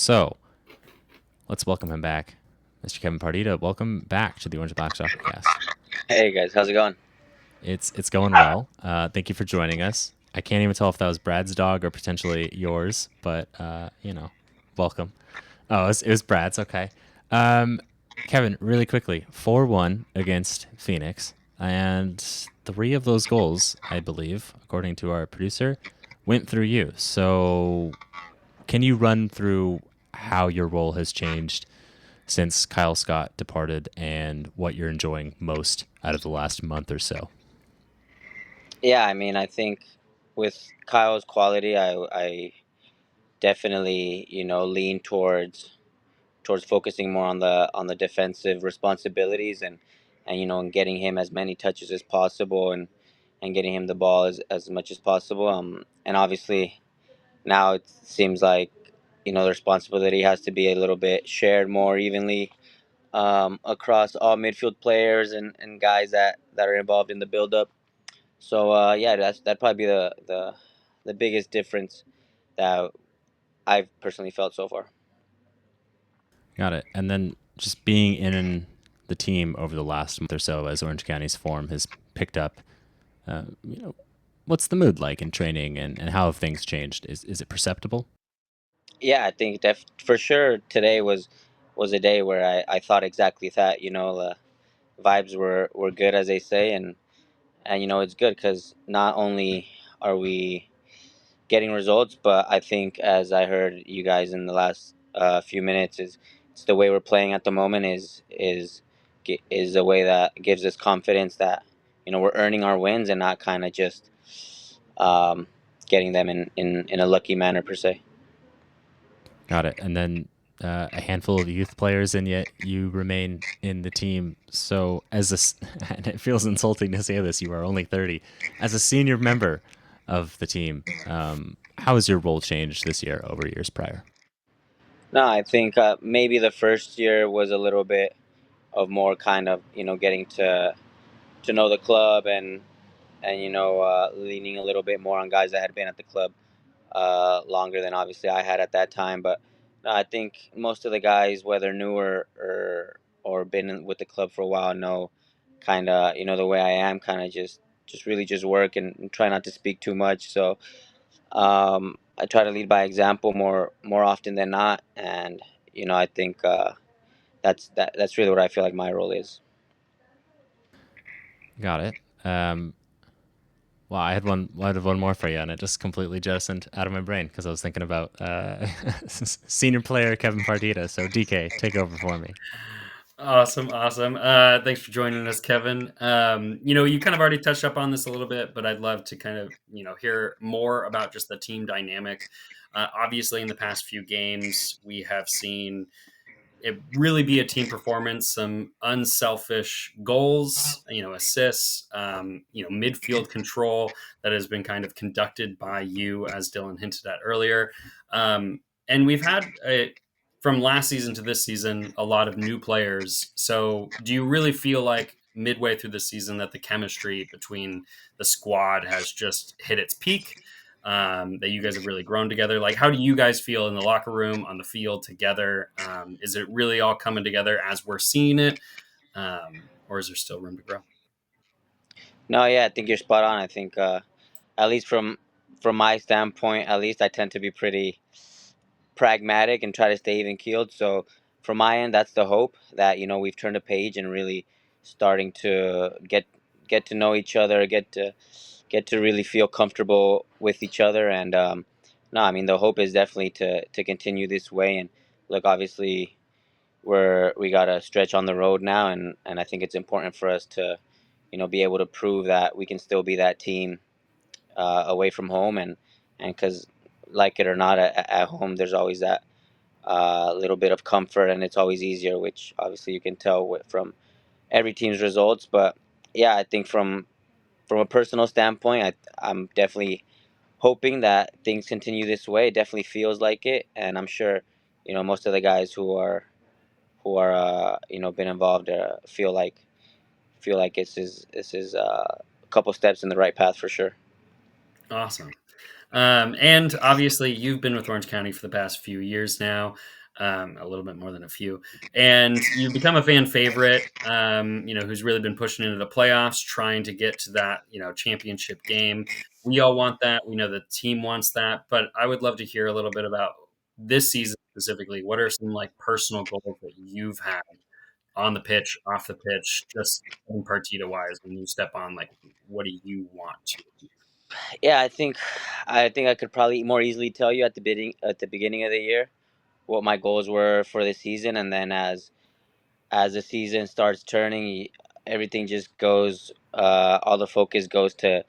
So let's welcome him back, Mr. Kevin Partida. Welcome back to the Orange and Black Soccer Cast. Hey guys, how's it going? It's going well. Thank you for joining us. I can't even tell if that was Brad's dog or potentially yours, but welcome. Oh, it was Brad's. Okay. Um, Kevin, really quickly, 4-1 against Phoenix, and three of those goals, I believe, according to our producer, went through you. So, can you run through how your role has changed since Kyle Scott departed and what you're enjoying most out of the last month or so? Yeah, I mean, I think with Kyle's quality, I definitely lean towards focusing more on the defensive responsibilities and getting him as many touches as possible and getting him the ball as much as possible. And obviously now it seems like the responsibility has to be a little bit shared more evenly across all midfield players and guys that are involved in the build up. So yeah, that'd probably be the biggest difference that I've personally felt so far. Got it. And then just being in the team over the last month or so as Orange County's form has picked up, uh, you know, what's the mood like in training and how have things changed? Is it perceptible? Yeah, I think for sure today was a day where I thought exactly that. The vibes were good as they say, and it's good because not only are we getting results, but I think as I heard you guys in the last few minutes is it's the way we're playing at the moment is a way that gives us confidence that we're earning our wins and not kind of just um, getting them in a lucky manner per se. Got it. And then a handful of youth players, and yet you remain in the team. So, and it feels insulting to say this, you are only 30. As a senior member of the team, how has your role changed this year over years prior? No, I think maybe the first year was a little bit of more kind of getting to know the club and leaning a little bit more on guys that had been at the club longer than obviously I had at that time. But no, I think most of the guys, whether new or been with the club for a while, know kind of the way I am, kind of just really just work and try not to speak too much. So I try to lead by example more often than not, and I think that's really what I feel like my role is. Got it. Um, well, I had one more for you, and it just completely jettisoned out of my brain because I was thinking about senior player Kevin Partida. So DK, take over for me. Awesome, awesome. Thanks for joining us, Kevin. You kind of already touched up on this a little bit, but I'd love to kind of, hear more about just the team dynamic. Obviously, in the past few games, we have seen it really be a team performance, some unselfish goals, assists, midfield control that has been kind of conducted by you, as Dylan hinted at earlier. And we've had from last season to this season a lot of new players. So, do you really feel like midway through the season that the chemistry between the squad has just hit its peak? That you guys have really grown together. Like, how do you guys feel in the locker room, on the field together? Is it really all coming together as we're seeing it, or is there still room to grow? No, yeah, I think you're spot on. I think at least from my standpoint, at least I tend to be pretty pragmatic and try to stay even keeled. So from my end, that's the hope that we've turned a page and really starting to get to know each other, get to really feel comfortable with each other. And no, I mean the hope is definitely to continue this way. And look, obviously we got a stretch on the road now, and I think it's important for us to be able to prove that we can still be that team away from home and because like it or not at home there's always that little bit of comfort, and it's always easier, which obviously you can tell from every team's results. But yeah, I think from a personal standpoint, I'm definitely hoping that things continue this way. It definitely feels like it, and I'm sure most of the guys who are been involved feel like this is a couple steps in the right path for sure. Awesome. And obviously, you've been with Orange County for the past few years now, a little bit more than a few, and you've become a fan favorite. Who's really been pushing into the playoffs, trying to get to that championship game. We all want that. We know the team wants that, but I would love to hear a little bit about this season specifically. What are some like personal goals that you've had on the pitch, off the pitch, just in Partita wise when you step on? Like, what do you want to achieve? Yeah, I think I could probably more easily tell you at the beginning of the year what my goals were for the season, and then as the season starts turning, everything just goes. All the focus goes to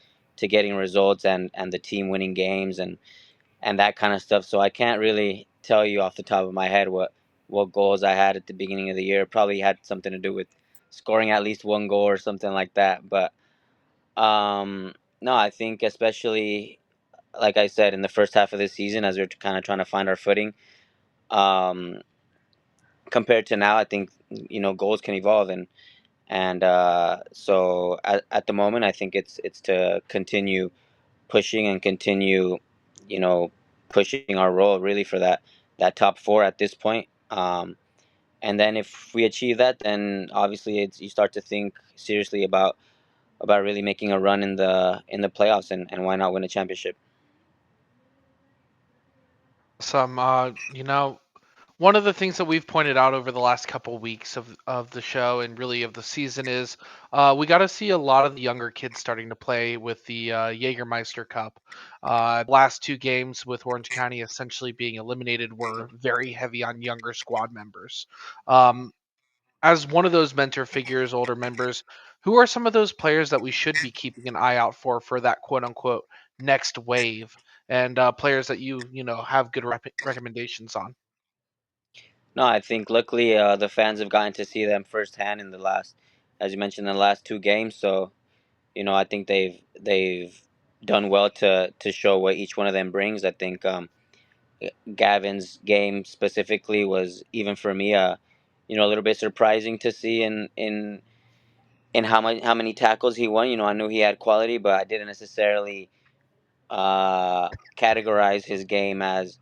getting results and the team winning games and that kind of stuff. So I can't really tell you off the top of my head what goals I had at the beginning of the year. Probably had something to do with scoring at least one goal or something like that. But um, no, I think especially like I said in the first half of the season, as we're kind of trying to find our footing. Um, Compared to now, I think goals can evolve and at the moment, I think it's to continue pushing and continue, you know, pushing our role really for that top four at this point. And then if we achieve that, then obviously you start to think seriously about really making a run in the playoffs and why not win a championship. Some, one of the things that we've pointed out over the last couple weeks of the show and really of the season is we got to see a lot of the younger kids starting to play with the Jägermeister Cup. The last two games with Orange County essentially being eliminated were very heavy on younger squad members. Um, as one of those mentor figures, older members, who are some of those players that we should be keeping an eye out for that quote unquote next wave, and players that have good recommendations on? No, I think luckily the fans have gotten to see them firsthand in the last, as you mentioned, in the last two games. So I think they've done well to show what each one of them brings. I think Gavin's game specifically was even for me a little bit surprising to see in how many tackles he won. I knew he had quality, but I didn't necessarily categorize his game as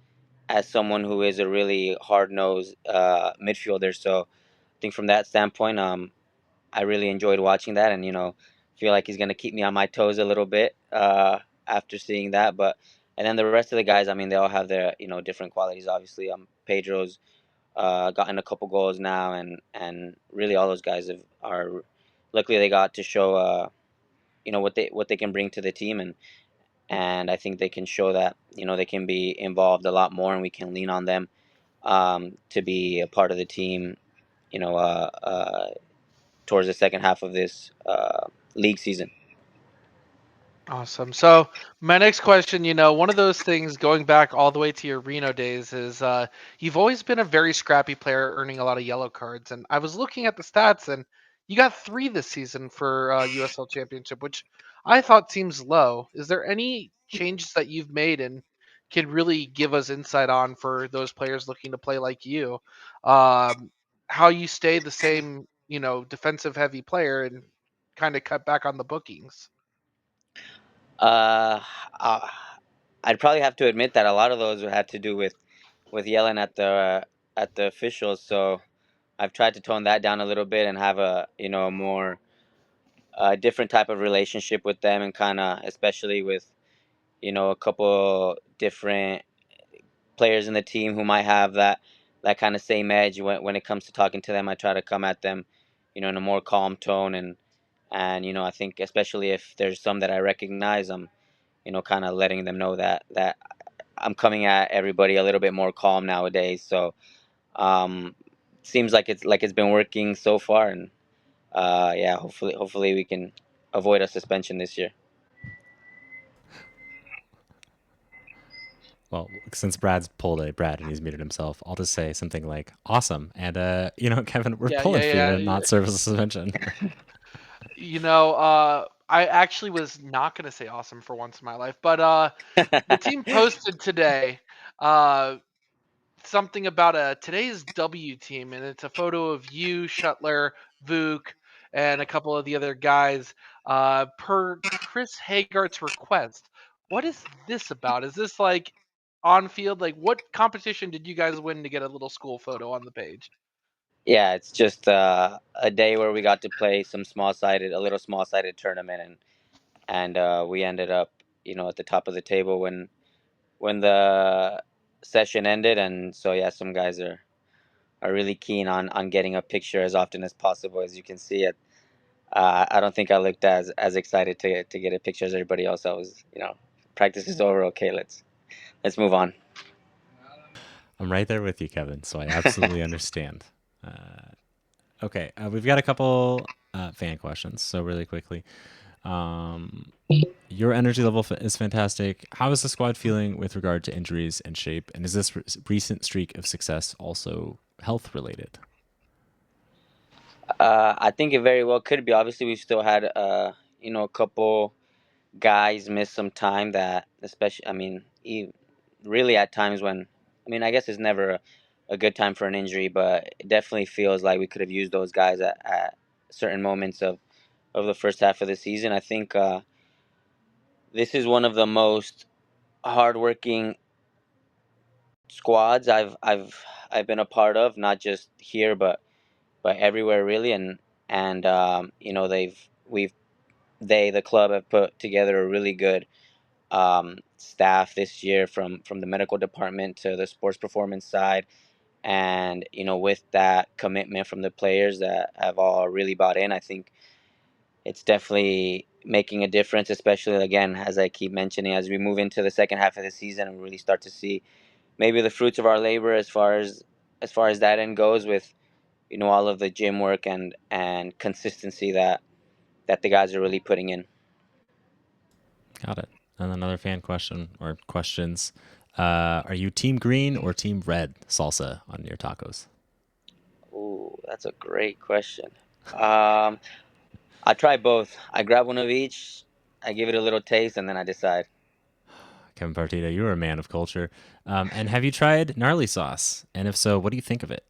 someone who is a really hard nosed midfielder. So I think from that standpoint, I really enjoyed watching that, and feel like he's gonna keep me on my toes a little bit after seeing that. But and then the rest of the guys, I mean, they all have their different qualities. Obviously, Pedro's gotten a couple goals now, and really all those guys are luckily they got to show what they can bring to the team, and I think they can show that they can be involved a lot more, and we can lean on them to be a part of the team. You know, towards the second half of this league season. Awesome. So my next question, one of those things going back all the way to your Reno days is you've always been a very scrappy player, earning a lot of yellow cards. And I was looking at the stats, and you got three this season for USL Championship, which I thought seems low. Is there any changes that you've made and can really give us insight on for those players looking to play like you? Um, how you stay the same, defensive heavy player and kind of cut back on the bookings? Uh, uh, I'd probably have to admit that a lot of those had to do with yelling at the officials. So I've tried to tone that down a little bit and have a more different type of relationship with them, and kind of especially with a couple different players in the team who might have that kind of same edge when it comes to talking to them. I try to come at them in a more calm tone, and I think especially if there's some that I recognize, I'm kind of letting them know that I'm coming at everybody a little bit more calm nowadays. So um, seems like it's been working so far, and yeah, hopefully we can avoid a suspension this year. Well, since Brad's pulled a Brad and he's muted himself, I'll just say something like awesome. And Kevin, we're Yeah, pulling yeah, for you yeah. to not serve as a suspension. I actually was not going to say awesome for once in my life, but the team posted today uh, something about a today's W team, and it's a photo of you, Shuttler, Vuk, and a couple of the other guys per Chris Hagart's request. what is this about? Is this like on field? Like, what competition did you guys win to get a little school photo on the page? Yeah, it's just a day where we got to play a little small sided tournament, and we ended up, at the top of the table when the session ended, and so yeah, some guys are really keen on getting a picture as often as possible. As you can see, I don't think I looked as excited to get a picture as everybody else. I was, practice is over. Okay, let's move on. I'm right there with you, Kevin. So I absolutely understand. Okay, we've got a couple fan questions. So really quickly, um, your energy level is fantastic. How is the squad feeling with regard to injuries and shape? And is this recent streak of success also health related? I think it very well could be. Obviously, we've still had a couple guys miss some time that, especially, I mean, really at times when, I mean, I guess it's never a good time for an injury, but it definitely feels like we could have used those guys at certain moments of the first half of the season. I think this is one of the most hardworking squads I've been a part of, not just here, but everywhere really, and we've the club have put together a really good staff this year, from the medical department to the sports performance side, and with that commitment from the players that have all really bought in, I think it's definitely making a difference, especially again, as I keep mentioning, as we move into the second half of the season and really start to see maybe the fruits of our labor as far as that end goes, with all of the gym work and consistency that the guys are really putting in. Got it. And another fan question or questions. Are you team green or team red salsa on your tacos? Ooh, that's a great question. um I try both. I grab one of each, I give it a little taste, and then I decide. Kevin Partida, you're a man of culture. And have you tried gnarly sauce? And if so, what do you think of it?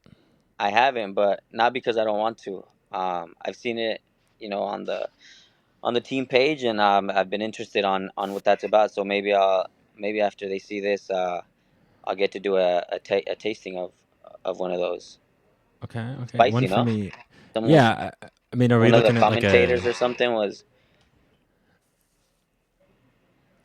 I haven't, but not because I don't want to. I've seen it, on the team page, and I've been interested on what that's about. So maybe after they see this, I'll get to do a tasting of one of those. Okay, okay. One Spicy, for no? me. Someone, Yeah, I mean, are we one of the looking at like commentators a or something was.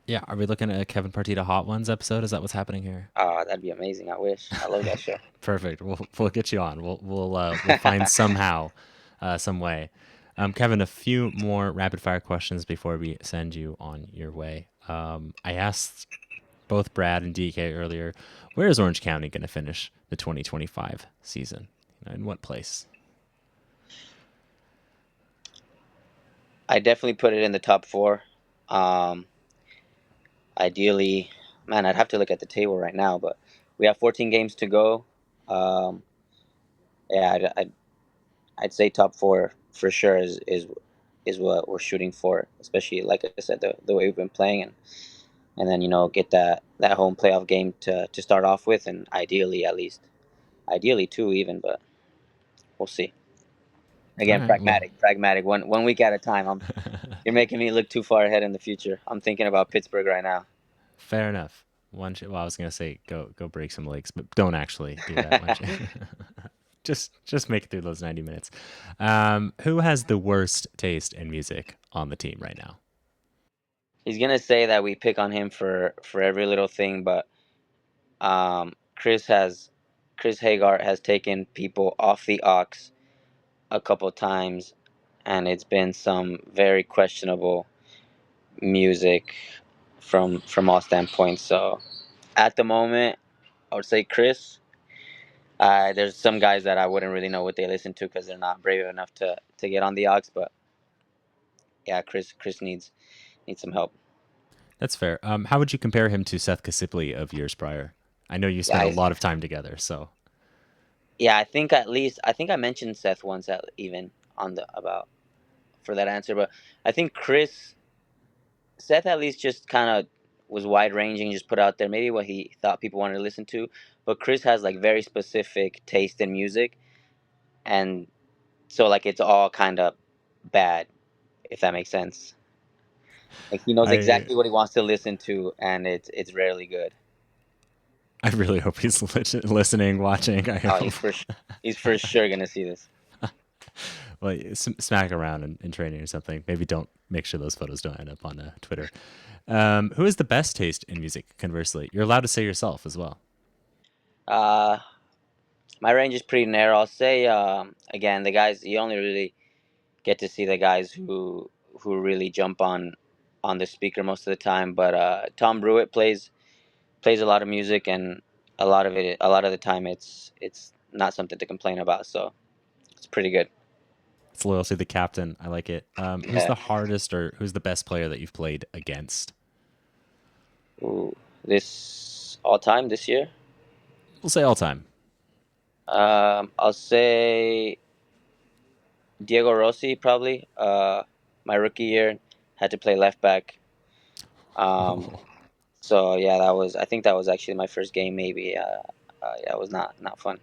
yeah? Are we looking at a Kevin Partida Hot Ones episode? Is that what's happening here? That'd be amazing. I wish. I love that show. Perfect. We'll get you on. We'll find somehow, some way. Kevin, a few more rapid fire questions before we send you on your way. I asked both Brad and DK earlier, where is Orange County going to finish the 2025 season? In what place? I definitely put it in the top four. Um, Ideally, man, I'd have to look at the table right now, but we have 14 games to go. Um, yeah, I'd say top four for sure is what we're shooting for, especially like I said, the way we've been playing, and then get that home playoff game to start off with, and ideally at least, ideally two even, but we'll see. All Again, right. Well, pragmatic, one week at a time. You're making me look too far ahead in the future. I'm thinking about Pittsburgh right now. fair enough. Well, I was gonna say go break some legs, but don't actually do that. Once you just make it through those 90 minutes. Who has the worst taste in music on the team right now? He's gonna say that we pick on him for every little thing, but um, Chris has Chris Hagar has taken people off the aux a couple times, and it's been some very questionable music from all standpoints. So at the moment, I would say Chris. There's some guys that I wouldn't really know what they listen to because they're not brave enough to get on the aux, but yeah, Chris needs some help. That's fair. How would you compare him to Seth Kasipli of years prior? I know you Yeah, spent a lot of time together, so yeah. I think I mentioned Seth once even on the about for that answer, but I think Seth at least just kind of was wide ranging, just put out there maybe what he thought people wanted to listen to. But Chris has like very specific taste in music, and so like it's all kind of bad, if that makes sense. Like he knows I exactly what he wants to listen to, and it's rarely good. I really hope he's listening, watching. I Oh, hope. he's for sure gonna see this. Well, smack around in training or something. Maybe don't make sure those photos don't end up on Twitter. Who has the best taste in music? Conversely, you're allowed to say yourself as well. Uh, my range is pretty narrow. I'll say again, the guys you only really get to see the guys who really jump on the speaker most of the time. But Tom Brewitt plays a lot of music, and a lot of the time it's not something to complain about. So it's pretty good. It's loyalty to the captain. I like it. Who's Yeah. the hardest or who's the best player that you've played against? Ooh, this all time this year. We'll say all time. I'll say Diego Rossi probably. My rookie year had to play left back. Um, so yeah, that was I think that was actually my first game. Maybe yeah, it was not fun.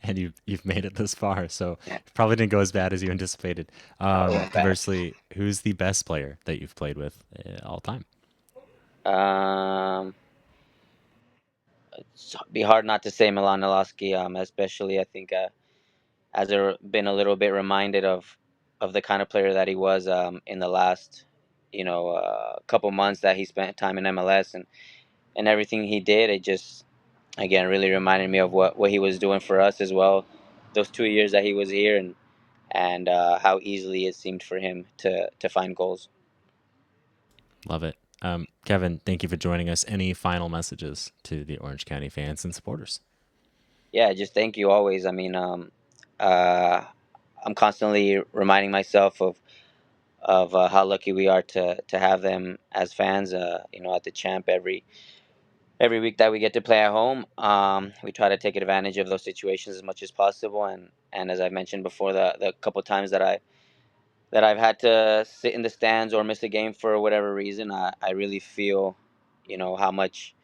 And you've made it this far, so Yeah, it probably didn't go as bad as you anticipated. no, it went bad. Conversely, who's the best player that you've played with all time? Um, it's be hard not to say Milan Milanowski. Especially I think as I've been a little bit reminded of the kind of player that he was in the last couple months that he spent time in MLS and everything he did. It just again really reminded me of what he was doing for us as well. Those 2 years that he was here and how easily it seemed for him to find goals. Love it. Kevin, thank you for joining us. Any final messages to the Orange County fans and supporters? Yeah, just thank you always. I mean, uh, I'm constantly reminding myself of how lucky we are to have them as fans. At the Champ every week that we get to play at home, we try to take advantage of those situations as much as possible. And as I mentioned before, the couple times that I've had to sit in the stands or miss a game for whatever reason, I really feel, how much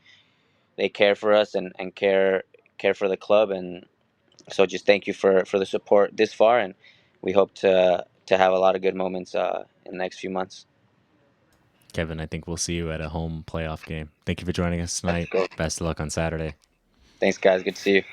they care for us and care for the club. And so just thank you for the support this far, and we hope to have a lot of good moments in the next few months. Kevin, I think we'll see you at a home playoff game. Thank you for joining us Let's tonight. go. Best of luck on Saturday. Thanks, guys. Good to see you.